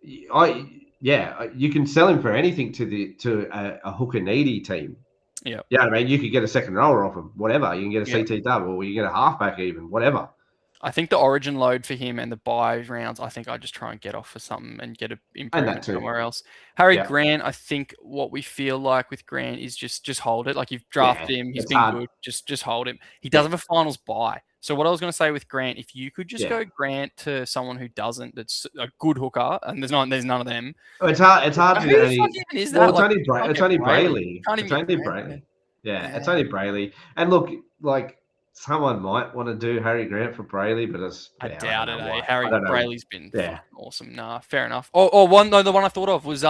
you can sell him for anything to a hooker needy team. Yeah. Yeah, I mean, you could get a second rower off him. Whatever. You can get a CT double, or you can get a halfback even. Whatever. I think the origin load for him and the buy rounds, I think I'd just try and get off for something and get an improvement somewhere else. Harry Grant, I think what we feel like with Grant is just hold it. Like, you've drafted him, he's been good, just hold him. He does have a finals buy. So what I was going to say with Grant, if you could just go Grant to someone who doesn't, that's a good hooker, and there's none of them. It's hard to who the fuck even is that? It's only Brayley. It's only Brayley. Yeah, it's only Brayley. And look, like, someone might want to do Harry Grant for Brayley, but I doubt it. Brayley's been awesome. Nah, fair enough. The one I thought of was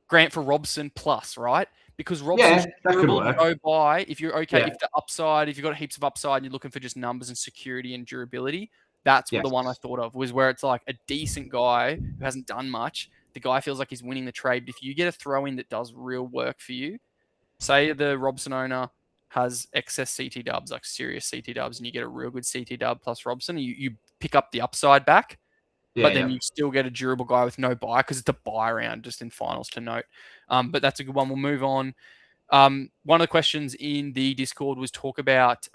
Grant for Robson plus, right? Because Robson's durable to go by. If you're okay, if the upside, if you've got heaps of upside and you're looking for just numbers and security and durability, that's the one I thought of, was where it's like a decent guy who hasn't done much The guy feels like he's winning the trade. But if you get a throw in that does real work for you, say the Robson owner has excess CT dubs, like serious CT dubs, and you get a real good CT dub plus Robson, you pick up the upside back, but then you still get a durable guy with no buy because it's a buy round just in finals to note. But that's a good one. We'll move on. One of the questions in the Discord was talk about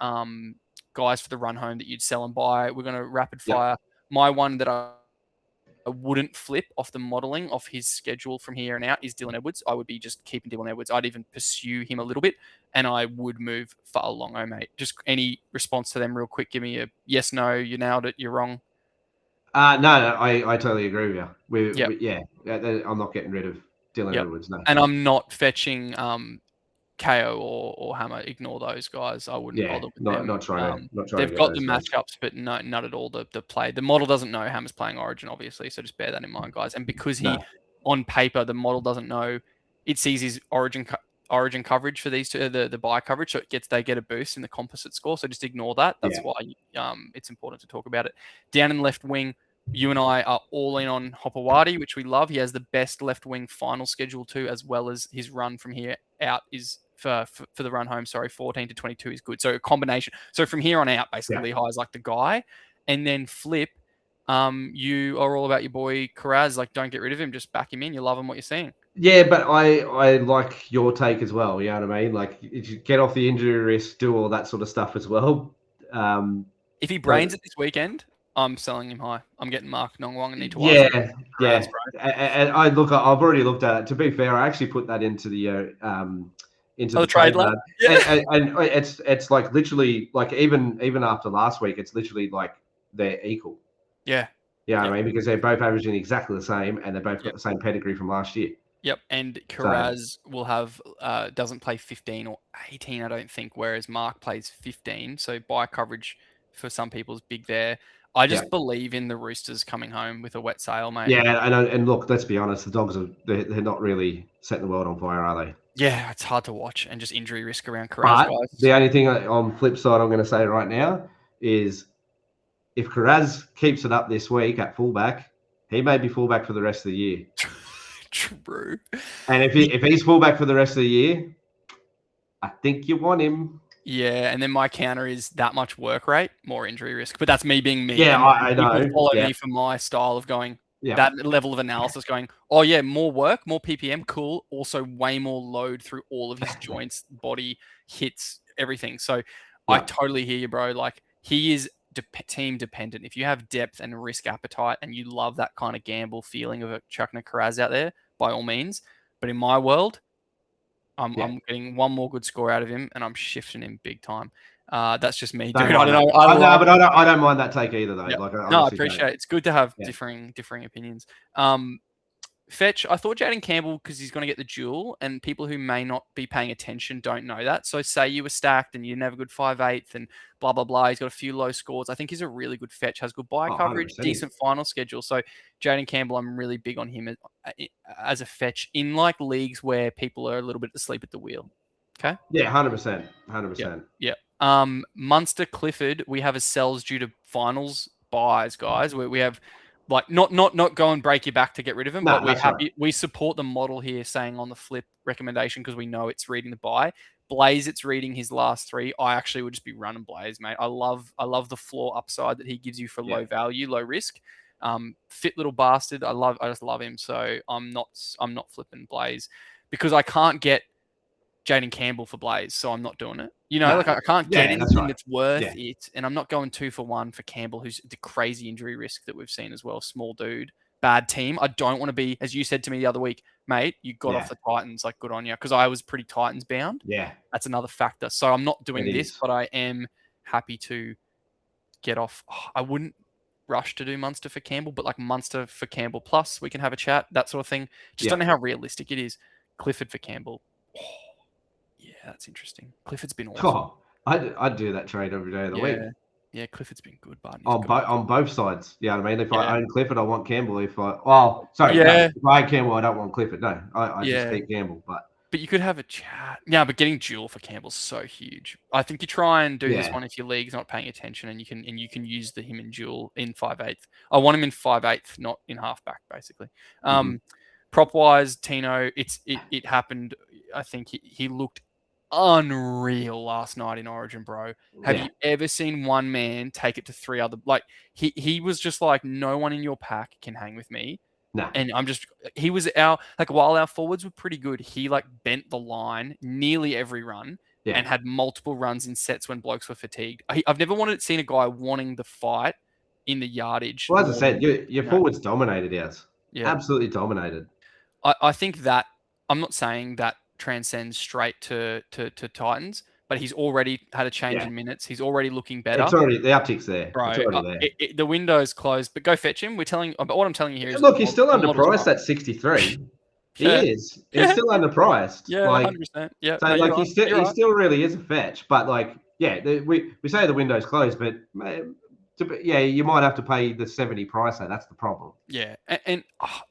guys for the run home that you'd sell and buy. We're going to rapid fire. My one that I wouldn't flip off the modelling off his schedule from here and out is Dylan Edwards. I would be just keeping Dylan Edwards. I'd even pursue him a little bit, and I would move Fa'alongo, mate. Just any response to them real quick. Give me a yes, no, you nailed it, you're wrong. No, I totally agree with you. I'm not getting rid of Dylan Edwards, no. And I'm not fetching KO or Hammer. Ignore those guys. I wouldn't bother with them. Not trying to they've got the matchups, but not at all the play. The model doesn't know Hammer's playing Origin, obviously, so just bear that in mind, guys. And because he, on paper, the model doesn't know, it sees his Origin coverage for these two, the buy coverage, so they get a boost in the composite score. So just ignore that. That's why it's important to talk about it. Down in the left wing, you and I are all in on Hopewadi, which we love. He has the best left wing final schedule too, as well as his run from here out is for the run home. 14 to 22 is good. So a combination. So from here on out, basically, High is like the guy, and then flip. You are all about your boy Karaz. Like, don't get rid of him. Just back him in. You love him. What you're seeing. Yeah, but I like your take as well. You know what I mean? Like, if you get off the injury risk, do all that sort of stuff as well. If he brains it this weekend, I'm selling him high. I'm getting Mark Nongwong and Nitawasa. Yeah. And I've already looked at it. To be fair, I actually put that into the trade lab. And it's like literally like even after last week, it's literally like they're equal. Yeah. Yeah, I mean, because they're both averaging exactly the same, and they both got the same pedigree from last year. Yep, and Karaz will have doesn't play 15 or 18, I don't think, whereas Mark plays 15. So buy coverage for some people is big there. I just believe in the Roosters coming home with a wet sail, mate. Yeah, and look, let's be honest, the Dogs they're not really setting the world on fire, are they? Yeah, it's hard to watch, and just injury risk around Karaz, guys. The only thing on flip side I'm going to say right now is if Karaz keeps it up this week at fullback, he may be fullback for the rest of the year. True. And if he's fullback for the rest of the year, I think you want him. Yeah, and then my counter is that much work rate, more injury risk. But that's me being me. Yeah, I know. People follow me for my style of going, that level of analysis going, oh yeah, more work, more PPM, cool. Also way more load through all of his joints, body, hits, everything. So I totally hear you, bro. Like, he is team dependent. If you have depth and risk appetite and you love that kind of gamble feeling of chucking a Karaz out there, by all means. But in my world, I'm getting one more good score out of him, and I'm shifting him big time. That's just me, dude. I don't know. I don't mind that take either, though. Yeah. Like, I appreciate it. It's good to have differing opinions. Fetch, I thought Jaden Campbell, because he's going to get the duel, and people who may not be paying attention don't know that. So say you were stacked and you didn't have a good 5/8 and blah, blah, blah. He's got a few low scores. I think he's a really good fetch, has good buy coverage, 100%. decent final schedule. So Jaden Campbell, I'm really big on him as a fetch in like leagues where people are a little bit asleep at the wheel. Okay? Yeah, 100%. 100%. Yeah. Munster Clifford, we have a sells due to finals buys, guys. We have... Like, not go and break your back to get rid of him, but we're happy. Right. We support the model here saying on the flip recommendation because we know it's reading the buy. Blaze, it's reading his last three. I actually would just be running Blaze, mate. I love the floor upside that he gives you for low value, low risk. Fit little bastard. I just love him. So I'm not flipping Blaze because I can't get Jaden Campbell for Blaze, so I'm not doing it. Like I can't get anything that's worth it, and I'm not going 2 for 1 for Campbell, who's the crazy injury risk that we've seen as well. Small dude, bad team. I don't want to be, as you said to me the other week, mate, you got off the Titans, like good on you, because I was pretty Titans bound. Yeah. That's another factor. So I'm not doing this, but I am happy to get off. I wouldn't rush to do Munster for Campbell, but like Munster for Campbell plus, we can have a chat, that sort of thing. Just don't know how realistic it is. Clifford for Campbell. Yeah, that's interesting. Clifford's been awesome. I'd do that trade every day of the week. Yeah, Clifford's been good, but on both sides. You know what I mean? If I own Clifford, I want Campbell. If I own Campbell, I don't want Clifford. No, I just keep Campbell. But you could have a chat. Yeah, but getting dual for Campbell's so huge. I think you try and do this one if your league's not paying attention, and you can use him in dual in 5/8. I want him in 5/8, not in halfback, basically. Prop wise, Tino, it happened. I think he looked unreal last night in Origin, bro. Have Yeah. you ever seen one man take it to three other? Like he was just like, no one in your pack can hang with me. No. And he was while our forwards were pretty good, he like bent the line nearly every run Yeah. and had multiple runs in sets when blokes were fatigued. I've never seen a guy wanting the fight in the yardage. Well, as I more said, than, your forwards dominated ours. yeah. Absolutely dominated. I think that I'm not saying that transcends straight to Titans, but he's already had a change Yeah. in minutes. He's already looking better. It's already, the uptick's there. Bro, It's already there. the window's closed, but go fetch him. But what I'm telling you here is Look, he's still the model's underpriced right. at 63. He Yeah. is. He's still underpriced. Yeah, Like, 100%. Yeah, so no, like you're he right. still really is a fetch. But like, yeah, we say the window's closed, but yeah, you might have to pay the 70 price. That's the problem. Yeah, and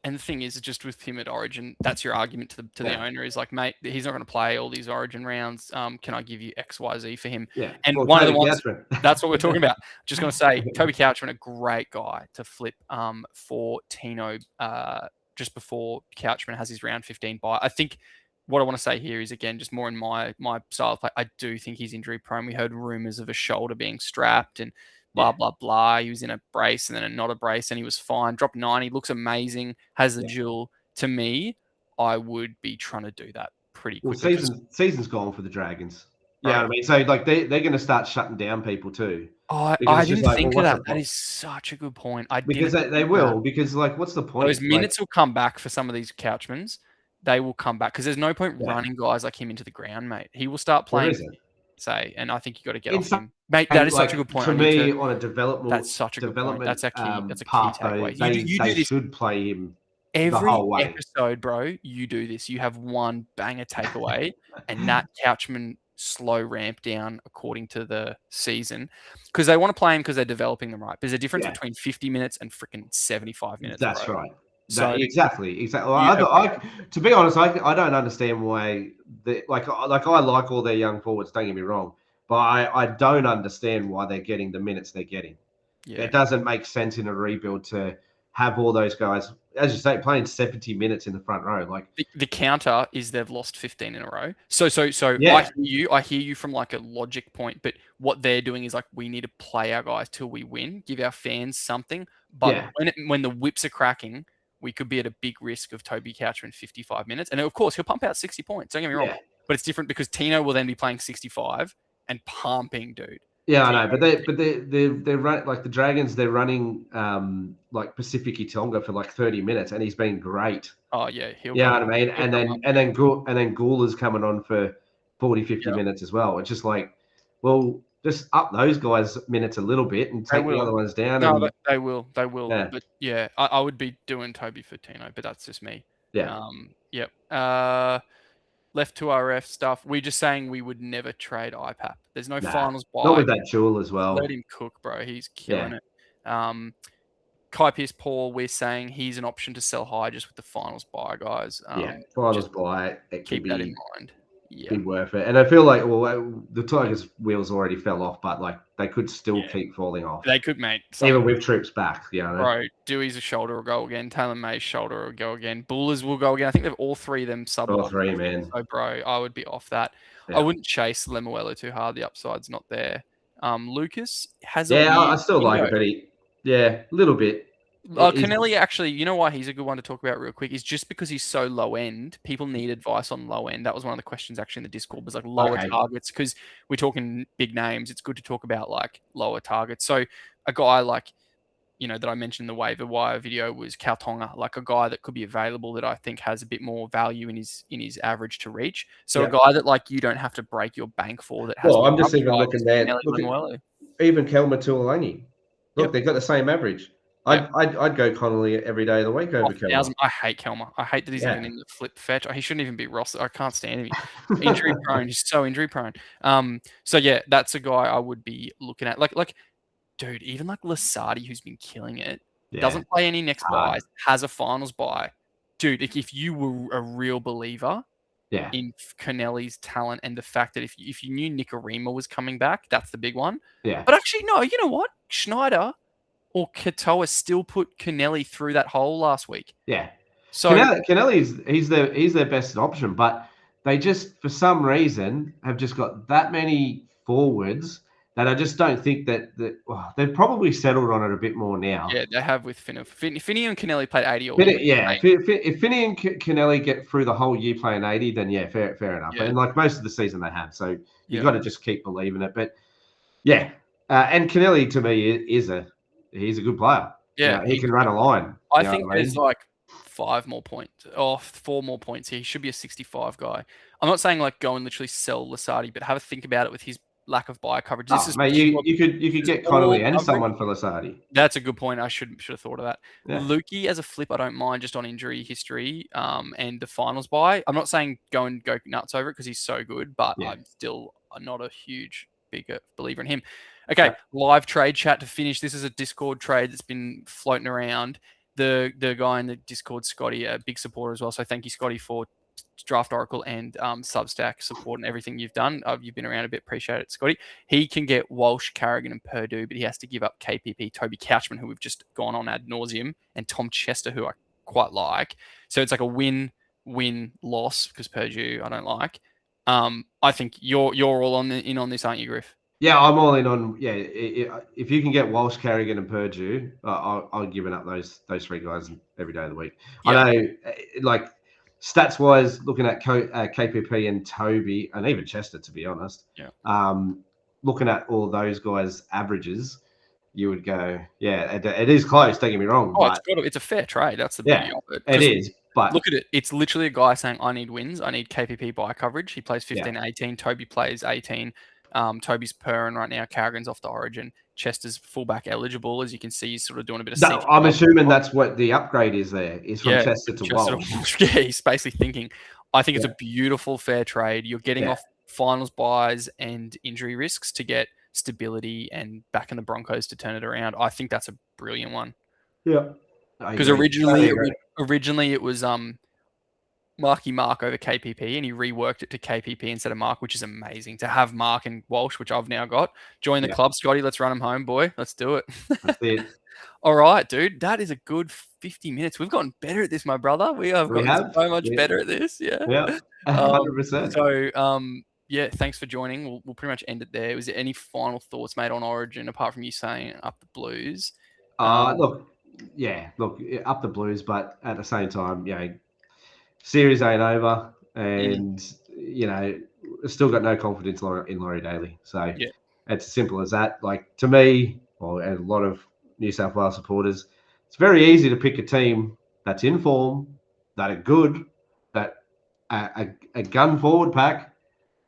the thing is, just with him at Origin, that's your argument to the owner is like, mate, he's not going to play all these Origin rounds. Can I give you X, Y, Z for him? Yeah, and well, one of the Toby ones Couchman. that's what we're talking about. Just going to say, Toby Couchman, a great guy to flip for Tino just before Couchman has his round 15 bye. I think what I want to say here is, again, just more in my style of play. I do think he's injury prone. We heard rumors of a shoulder being strapped and blah, blah, blah. He was in a brace and then not a brace, and he was fine. Dropped 90, looks amazing, has the dual. To me, I would be trying to do that pretty quickly. Well, season's gone for the Dragons. Yeah, you know what I mean? So like they're going to start shutting down people too. I didn't think of that. That is such a good point. Because they will. Because like, what's the point? Those minutes will come back for some of these Couchmans. They will come back because there's no point running guys like him into the ground, mate. He will start playing. And I think you got to get off him, mate. That is such a good point. To me, on a development, that's such a good point. That's a key. That's a key takeaway. They should play him every the whole way. episode, bro. You do this. You have one banger takeaway, and that Couchman slow ramp down according to the season, because they want to play him because they're developing them right. There's a difference between 50 minutes and freaking 75 minutes. That's bro. right. Exactly. Well, to be honest, I don't understand why I like all their young forwards. Don't get me wrong, but I don't understand why they're getting the minutes they're getting. Yeah. It doesn't make sense in a rebuild to have all those guys, as you say, playing 70 minutes in the front row. Like the counter is they've lost 15 in a row. So yeah. I hear you from like a logic point, but what they're doing is like, we need to play our guys till we win, give our fans something. But when the whips are cracking, we could be at a big risk of Toby Couchman 55 minutes. And of course, he'll pump out 60 points. Don't get me wrong. But it's different because Tino will then be playing 65 and pumping, dude. Yeah, I know. But they're run, like the Dragons, they're running like Pacific Tonga for like 30 minutes, and he's been great. Oh, yeah. Yeah, what I mean? And then Gula's coming on for 40, 50 minutes as well. It's just like, well, just up those guys' minutes a little bit and take the other ones down. No, but they will. Yeah. But yeah, I would be doing Toby for Tino, but that's just me. Yeah. Yep. Left to RF stuff. We're just saying we would never trade IPAP. There's no finals buy. Not with that jewel as well. Let him cook, bro. He's killing it. Kai Pearce-Paul, we're saying he's an option to sell high just with the finals buy, guys. Finals buy. Keep that in mind. Be worth it. And I feel like, well, the Tigers' wheels already fell off, but like they could still keep falling off. They could, mate. Even with troops back, Bro, Dewey's a shoulder will go again. Taylor May's shoulder will go again. Bullers will go again. I think they've all three of them sub. All three, man. So, bro, I would be off that. I wouldn't chase Lemuelo too hard. The upside's not there. Lucas has I still like it, but a little bit. Kennelly, actually, you know why he's a good one to talk about real quick is just because he's so low end. People need advice on low end. That was one of the questions actually in the Discord, was like lower targets, because we're talking big names. It's good to talk about like lower targets. So a guy like, that I mentioned in the waiver wire video was Kautonga, like a guy that could be available that I think has a bit more value in his average to reach. So a guy that like you don't have to break your bank for. That has. Well, I'm just even looking there. Even Kelma Tuolangi. Look, they've got the same average. I'd go Connolly every day of the week over Kelma. I hate Kelma. I hate that he's even in the flip fetch. He shouldn't even be rostered. I can't stand him. Injury prone. He's so injury prone. So yeah, that's a guy I would be looking at. Like, dude, even like Lasardi, who's been killing it, doesn't play any next buys, has a finals buy. Dude, if you were a real believer in Kennelly's talent and the fact that if you knew Nicarima was coming back, that's the big one. Yeah. But actually, no, you know what? Schneider or Katoa still put Kennelly through that hole last week. Yeah. So Kennelly's he's their best option, but they just for some reason have just got that many forwards that I just don't think they've probably settled on it a bit more now. yeah, they have with Finney and Kennelly played 80 all year. Yeah, if Finney and Kennelly get through the whole year playing 80, then yeah, fair enough. Yeah. And like most of the season they have, so you got to just keep believing it. But yeah, and Kennelly to me he's a good player. Yeah, he can run a line. I think there's like 5 more points or 4 more points here. He should be a 65 guy. I'm not saying like go and literally sell Lasardi, but have a think about it with his lack of buy coverage. This is mate, you could get Connolly and someone for Lasardi. That's a good point. I should have thought of that. Yeah. Lukey as a flip, I don't mind just on injury history and the finals buy. I'm not saying go nuts over it because he's so good, but I'm still not a bigger believer in him. Okay, live trade chat to finish. This is a Discord trade that's been floating around. The guy in the Discord, Scotty, a big supporter as well. So thank you, Scotty, for Draft Oracle and Substack support and everything you've done. You've been around a bit. Appreciate it, Scotty. He can get Walsh, Carrigan, and Purdue, but he has to give up KPP, Toby Couchman, who we've just gone on ad nauseum, and Tom Chester, who I quite like. So it's like a win-loss because Purdue I don't like. I think you're all in on this, aren't you, Griff? Yeah, I'm all in on. Yeah, if you can get Walsh, Carrigan, and Purdue, I'll give it up those 3 guys every day of the week. Yeah. I know, like stats wise, looking at KPP and Toby, and even Chester, to be honest. Yeah. Looking at all those guys' averages, you would go, yeah, it is close. Don't get me wrong. Oh, but it's a fair trade. That's the beauty of it. It is. But look at it. It's literally a guy saying, I need wins. I need KPP buy coverage. He plays 15-18. Toby plays 18. Toby's purring right now. Carrigan's off the Origin. Chester's fullback eligible. As you can see, he's sort of doing a bit of... No, I'm assuming that's what the upgrade is there, is from Chester to Walsh. Yeah, he's basically thinking, I think it's a beautiful, fair trade. You're getting off finals buys and injury risks to get stability and back in the Broncos to turn it around. I think that's a brilliant one. Yeah. Because originally it was Marky Mark over KPP, and he reworked it to KPP instead of Mark, which is amazing. To have Mark and Walsh, which I've now got. Join the club, Scotty. Let's run them home, boy. Let's do it. That's it. All right, dude. That is a good 50 minutes. We've gotten better at this, my brother. We have gotten so much better at this. Yeah. Yeah. 100%. So, thanks for joining. We'll pretty much end it there. Was there any final thoughts made on Origin apart from you saying up the Blues? Look, up the Blues, but at the same time, series ain't over, and still got no confidence in Laurie Daly. So it's as simple as that. Like, to me, or a lot of New South Wales supporters, it's very easy to pick a team that's in form, that are good, that a gun forward pack,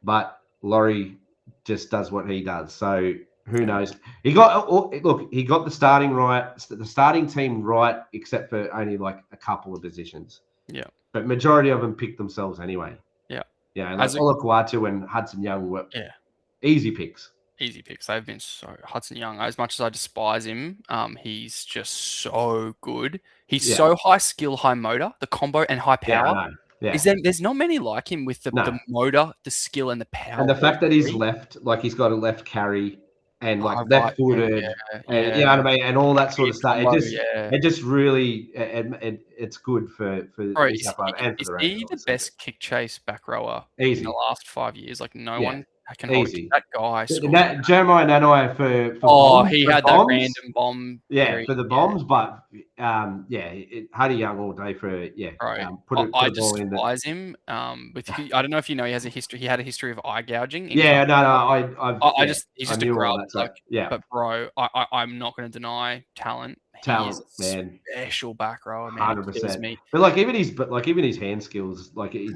but Laurie just does what he does. So who knows? He got the starting team right, except for only like a couple of positions. Yeah. But majority of them picked themselves anyway. Yeah. Yeah, like Olakuatu and Hudson Young were easy picks. Easy picks. They've been so... Hudson Young, as much as I despise him, he's just so good. He's so high skill, high motor, the combo, and high power. Yeah. There's not many like him with the motor, the skill, and the power. And the fact that he's he's got a left carry and left-footed, and you know what I mean, and all that sort of stuff. It just really it's good for Bro, is he the best kick chase back rower in the last 5 years? Like one can hold that guy. Jeremiah Nanai for bombs, he had that random bomb. Yeah, for the bombs, but Huddy Young all day for I despise him. I don't know if you know, he has a history. He had a history of eye gouging. He's just a grub. But bro, I'm not going to deny talent. Man, special back rower, man. 100%. But even his hand skills, he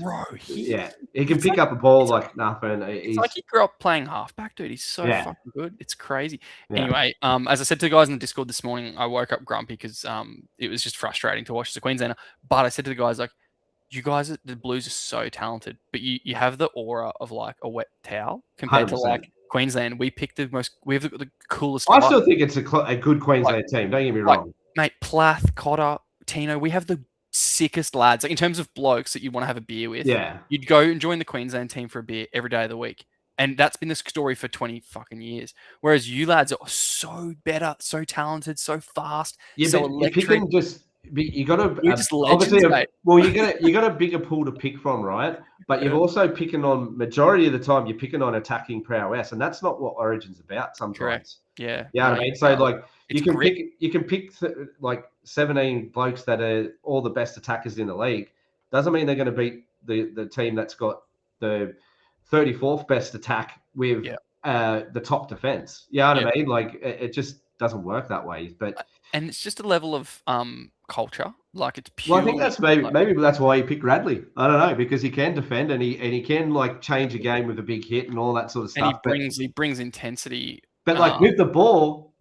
can pick up a ball like nothing. It's like he grew up playing halfback, dude. He's so fucking good. It's crazy. Yeah. Anyway, as I said to the guys in the Discord this morning, I woke up grumpy because it was just frustrating to watch as a Queenslander. But I said to the guys, like, you guys, the Blues are so talented, but you have the aura of like a wet towel compared 100%. To like Queensland. We picked we have the coolest. I still think it's a good Queensland team. Don't get me wrong, mate. Plath, Cotter, Tino. We have the sickest lads. Like, in terms of blokes that you'd want to have a beer with. Yeah, you'd go and join the Queensland team for a beer every day of the week, and that's been the story for 20 fucking years. Whereas you lads are so better, so talented, so fast, so electric. you got to We're just legends, obviously. mate. Well, you got a bigger pool to pick from, right? But you've also picking on majority of the time you're picking on attacking prowess, and that's not what Origin's about. Sometimes, Correct. Yeah. you know what I mean. So like it's you can grit. pick like 17 blokes that are all the best attackers in the league. Doesn't mean they're going to beat the team that's got the 34th best attack with the top defense. You know what I mean? Like it just doesn't work that way. But and it's just a level of culture. Like it's pure. well, I think that's maybe that's why he picked Radley. I don't know, because he can defend and he can like change a game with a big hit and all that sort of stuff. And he brings intensity. But like with the ball,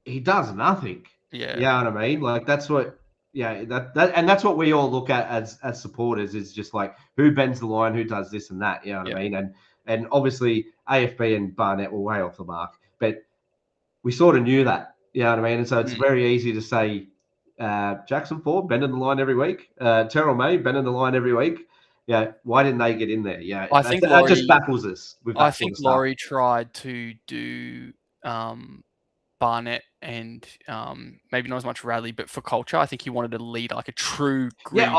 he does nothing. Yeah. You know what I mean? Like that's what and that's what we all look at as supporters, is just like who bends the line, who does this and that. You know what I mean? And obviously AFB and Barnett were way off the mark, but we sort of knew that. You know what I mean? And so it's very easy to say Jackson Ford bending the line every week, Terrell May bending the line every week. Yeah, why didn't they get in there? Yeah, I think that just baffles us. With that I think Laurie tried to do Barnett and maybe not as much Radley, but for culture, I think he wanted to lead like a true gritty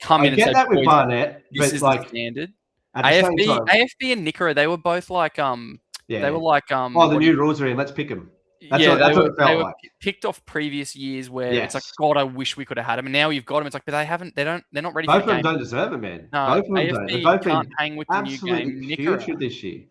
come in and say, that with Barnett, this is like the standard. AFB and Nickera, they were both like they were like the new rules are in, let's pick them. That's what it felt they like. were picked off previous years where it's like, God, I wish we could have had them. And now you've got them. It's like, but they're not ready for the game. Both of them don't deserve it, man. No, both of them AFB don't. Both can't hang with the new game. Putrid this year.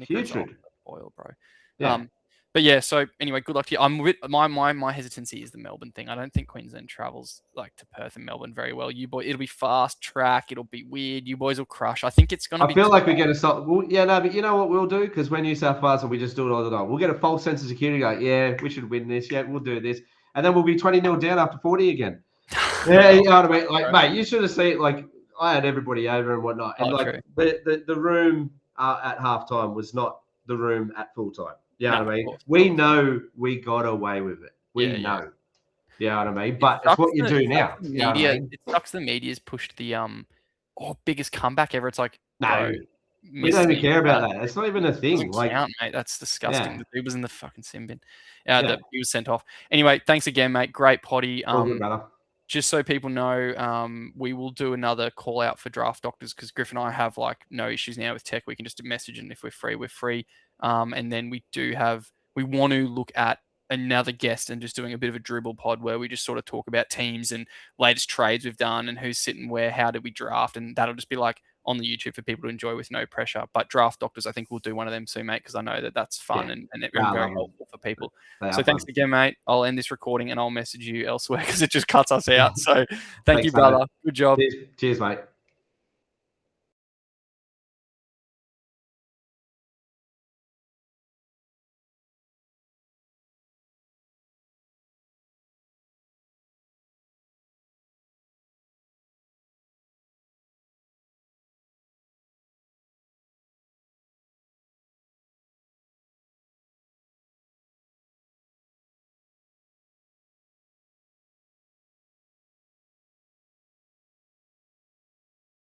Putrid. Oil, bro. Yeah. But yeah, so anyway, good luck to you. I'm with my hesitancy is the Melbourne thing. I don't think Queensland travels like to Perth and Melbourne very well. It'll be fast track. It'll be weird. You boys will crush. I think it's going to be. I feel like we're going to start. Well, but you know what we'll do? Because we're New South Wales and we just do it all the time. We'll get a false sense of security. Go, yeah, we should win this. Yeah, we'll do this. And then we'll be 20-0 down after 40 again. Yeah, you know what I mean? Like, mate, you should have seen it. Like, I had everybody over and whatnot. And the room at halftime was not the room at full time. You know what I mean? We know we got away with it. We know. You know what I mean? But it's what you do now. It sucks the media's pushed the biggest comeback ever. It's like, no, we don't even care about that. It's not even a thing. Like, count, mate. That's disgusting. The dude was in the fucking sin bin. He was sent off. Anyway, thanks again, mate. Great potty. Good, brother. Just so people know, we will do another call out for draft doctors because Griff and I have like no issues now with tech. We can just message, and if we're free, we're free. And then we want to look at another guest and just doing a bit of a dribble pod where we just sort of talk about teams and latest trades we've done and who's sitting where, how did we draft, and that'll just be like on the YouTube for people to enjoy with no pressure. But draft doctors, I think we'll do one of them soon, mate, because I know that's fun and very helpful for people. So thanks again, mate. I'll end this recording and I'll message you elsewhere because it just cuts us out. So thanks, you, brother. Mate. Good job. Cheers, mate.